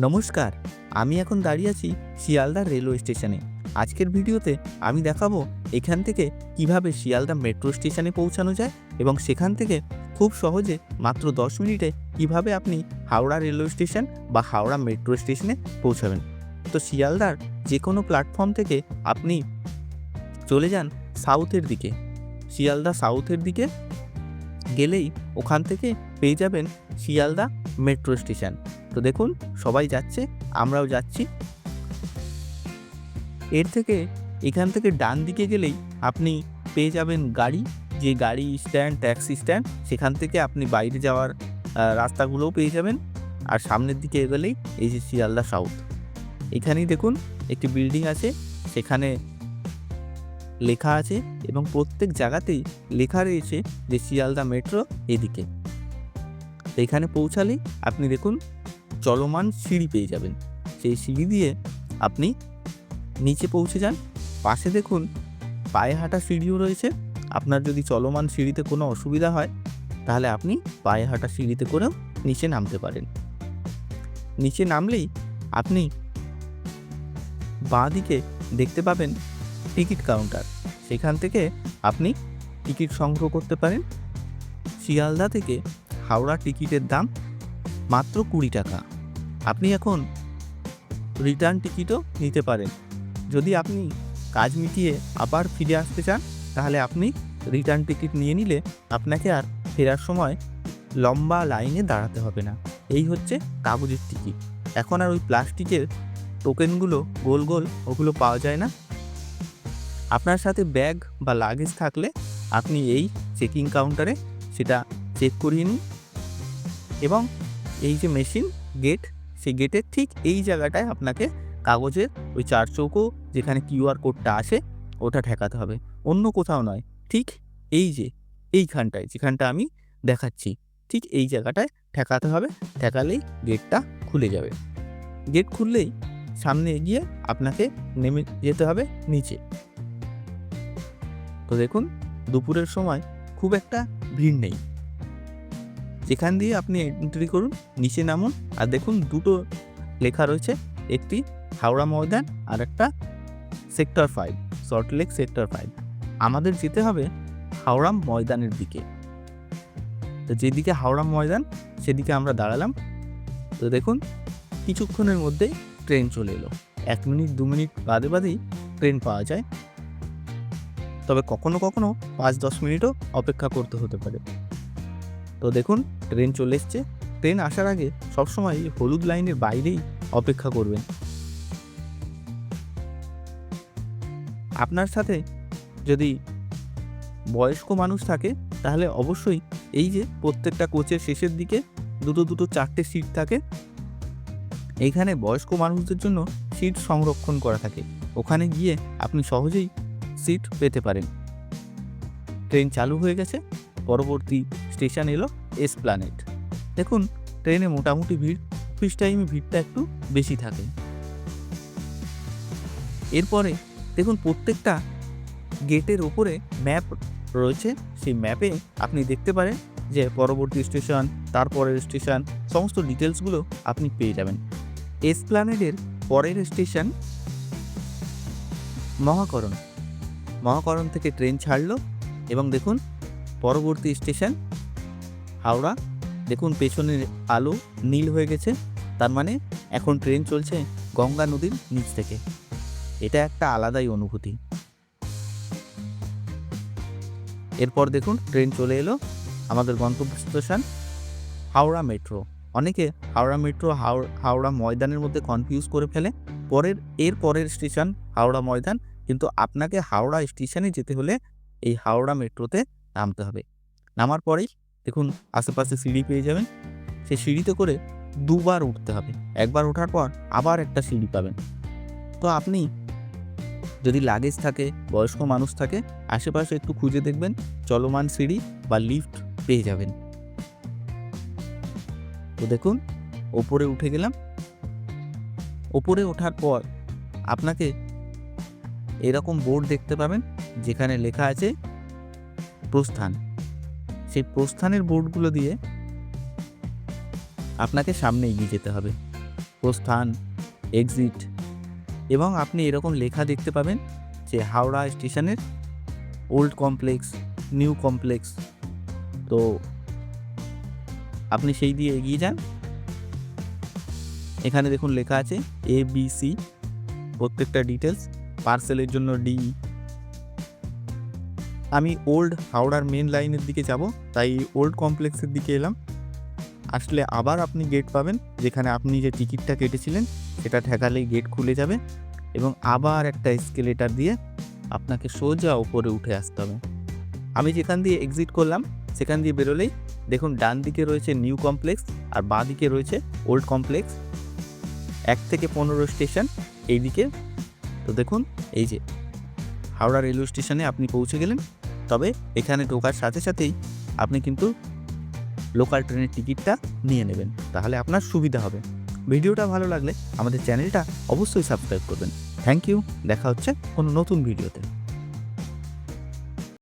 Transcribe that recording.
নমস্কার, আমি এখন দাঁড়িয়ে আছি শিয়ালদা রেলওয়ে স্টেশনে। আজকের ভিডিওতে আমি দেখাবো এখান থেকে কিভাবে শিয়ালদা মেট্রো স্টেশনে পৌঁছানো যায় এবং সেখান থেকে খুব সহজে মাত্র 10 মিনিটে কিভাবে আপনি হাওড়া রেলওয়ে স্টেশন বা হাওড়া মেট্রো স্টেশনে পৌঁছাবেন। তো শিয়ালদার যে কোনো প্ল্যাটফর্ম থেকে আপনি চলে যান সাউথের দিকে। শিয়ালদা সাউথের দিকে গেলেই ওখান থেকে পেয়ে যাবেন শিয়ালদা মেট্রো স্টেশন। তো দেখুন সবাই যাচ্ছে, আমরাও যাচ্ছি। এর থেকে এখান থেকে ডান দিকে গেলেই আপনি পেয়ে যাবেন গাড়ি, যে গাড়ি স্ট্যান্ড, ট্যাক্সি স্ট্যান্ড, সেখান থেকে আপনি বাইরে যাওয়ার রাস্তাগুলোও পেয়ে যাবেন। আর সামনের দিকে এগোলেই এই যে শিয়ালদা সাউথ, এখানেই দেখুন একটি বিল্ডিং আছে, সেখানে লেখা আছে এবং প্রত্যেক জায়গাতেই লেখা রয়েছে যে শিয়ালদা মেট্রো এদিকে। তো এখানে পৌঁছালেই আপনি দেখুন চলমান সিঁড়ি পেয়ে যাবেন। সেই সিঁড়ি দিয়ে আপনি নিচে পৌঁছে যান। পাশে দেখুন পায়ে হাঁটা সিঁড়িও রয়েছে। আপনার যদি চলমান সিঁড়িতে কোনো অসুবিধা হয় তাহলে আপনি পায়ে হাঁটা সিঁড়িতে করেও নিচে নামতে পারেন। নিচে নামলেই আপনি বাঁ দিকে দেখতে পাবেন টিকিট কাউন্টার, সেখান থেকে আপনি টিকিট সংগ্রহ করতে পারেন। শিয়ালদা থেকে হাওড়া টিকিটের দাম মাত্র 20 টাকা। আপনি এখন রিটার্ন টিকিটও নিতে পারেন। যদি আপনি কাজ মিটিয়ে আবার ফিরে আসতে চান তাহলে আপনি রিটার্ন টিকিট নিয়ে নিলে আপনাকে আর ফেরার সময় লম্বা লাইনে দাঁড়াতে হবে না। এই হচ্ছে কাগজের টিকিট। এখন আর ওই প্লাস্টিকের টোকেনগুলো গোল গোল ওগুলো পাওয়া যায় না। আপনার সাথে ব্যাগ বা লাগেজ থাকলে আপনি এই চেকিং কাউন্টারে সেটা চেক করিয়ে নিন এবং এই যে মেশিন গেট, সেই গেটের ঠিক এই জায়গাটায় আপনাকে কাগজের ওই 4 চৌকো যেখানে কিউআর কোডটা আসে ওটা ঠেকাতে হবে, অন্য কোথাও নয়। ঠিক এই যে এইখানটায় যেখানটা আমি দেখাচ্ছি, ঠিক এই জায়গাটায় ঠেকাতে হবে। ঠেকালেই গেটটা খুলে যাবে। গেট খুললেই সামনে এগিয়ে আপনাকে নেমে যেতে হবে নিচে। তো দেখুন দুপুরের সময় খুব একটা ভিড় নেই। যেখান দিয়ে আপনি এন্ট্রি করুন, নিচে নামুন, আর দেখুন দুটো লেখা রয়েছে, একটি হাওড়া ময়দান আর একটা সেক্টর 5, সল্টলেক সেক্টর 5। আমাদের যেতে হবে হাওড়া ময়দানের দিকে। তো যেদিকে হাওড়া ময়দান সেদিকে আমরা দাঁড়ালাম। তো দেখুন কিছুক্ষণের মধ্যেই ট্রেন চলে এলো। 1 মিনিট 2 মিনিট বাদে বাদেই ট্রেন পাওয়া যায়, তবে কখনো কখনো 5-10 মিনিটও অপেক্ষা করতে হতে পারে। তো দেখুন ট্রেন চলে এসছে। ট্রেন আসার আগে সবসময় হলুদ লাইনের বাইরেই অপেক্ষা করবেন। আপনার সাথে যদি বয়স্ক মানুষ থাকে তাহলে অবশ্যই এই যে প্রত্যেকটা কোচের শেষের দিকে দুটো 4টে সিট থাকে, এইখানে বয়স্ক মানুষদের জন্য সিট সংরক্ষণ করা থাকে। ওখানে গিয়ে আপনি সহজেই সিট পেতে পারেন। ট্রেন চালু হয়ে গেছে। পরবর্তী স্টেশন এলো এসপ্ল্যানেড। দেখুন ট্রেনে মোটামুটি ভিড়, অফিস টাইমে ভিড়টা একটু বেশি থাকে। এরপরে দেখুন প্রত্যেকটা গেটের ওপরে ম্যাপ রয়েছে। সেই ম্যাপে আপনি দেখতে পারেন যে পরবর্তী স্টেশন, তারপরের স্টেশন, সমস্ত ডিটেলসগুলো আপনি পেয়ে যাবেন। এসপ্ল্যানেডের পরের স্টেশন মহাকরণ। মহাকরণ থেকে ট্রেন ছাড়লো এবং দেখুন পরবর্তী স্টেশন হাওড়া। দেখুন পেছনের আলো নীল হয়ে গেছে, তার মানে এখন ট্রেন চলছে গঙ্গা নদীর নিচ থেকে। এটা একটা আলাদাই অনুভূতি। এরপর দেখুন ট্রেন চলে এলো আমাদের গন্তব্য স্টেশন হাওড়া মেট্রো। অনেকে হাওড়া মেট্রো হাওড়া ময়দানের মধ্যে কনফিউজ করে ফেলে। পরের স্টেশন হাওড়া ময়দান, কিন্তু আপনাকে হাওড়া স্টেশনে যেতে হলে এই হাওড়া মেট্রোতে নামতে হবে। নামার পরেই দেখুন আশেপাশে সিঁড়ি পেয়ে যাবেন। সেই সিঁড়িতে করে 2বার উঠতে হবে। একবার ওঠার পর আবার একটা সিঁড়ি পাবেন। তো আপনি যদি লাগেজ থাকে, বয়স্ক মানুষ থাকে, আশেপাশে একটু খুঁজে দেখবেন, চলমান সিঁড়ি বা লিফট পেয়ে যাবেন। তো দেখুন ওপরে উঠে গেলাম। ওপরে ওঠার পর আপনাকে এরকম বোর্ড দেখতে পাবেন যেখানে লেখা আছে প্রস্থান। সেই প্রস্থানের বোর্ডগুলো দিয়ে আপনাকে সামনে এগিয়ে যেতে হবে। প্রস্থান, এক্সিট এবং আপনি এরকম লেখা দেখতে পাবেন যে হাওড়া স্টেশনের ওল্ড কমপ্লেক্স, নিউ কমপ্লেক্স। তো আপনি সেই দিয়ে এগিয়ে যান। এখানে দেখুন লেখা আছে ABC, প্রত্যেকটা ডিটেলস, পার্সেলের জন্য DE। আমি ওল্ড হাওড়ার মেন লাইনের দিকে যাব, তাই ওল্ড কমপ্লেক্সের দিকে এলাম। আসলে আবার আপনি গেট পাবেন, যেখানে আপনি যে টিকিটটা কেটেছিলেন সেটা ঠেকালেই গেট খুলে যাবে এবং আবার একটা এসকেলেটার দিয়ে আপনাকে সোজা উপরে উঠে আসতে হবে। আমি যেখান দিয়ে এক্সিট করলাম সেখান দিয়ে বেরোলেই দেখুন ডান দিকে রয়েছে নিউ কমপ্লেক্স আর বাঁ দিকে রয়েছে ওল্ড কমপ্লেক্স। 1 থেকে 15 স্টেশন এই দিকে। তো দেখুন এই যে হাওড়া রেলওয়ে স্টেশনে আপনি পৌঁছে গেলেন। তবে এখানে ঢোকার সাথে সাথেই আপনি কিন্তু লোকাল ট্রেনের টিকিটটা নিয়ে নেবেন, তাহলে আপনার সুবিধা হবে। ভিডিওটা ভালো লাগলে আমাদের চ্যানেলটা অবশ্যই সাবস্ক্রাইব করবেন। থ্যাংক ইউ, দেখা হচ্ছে কোনো নতুন ভিডিওতে।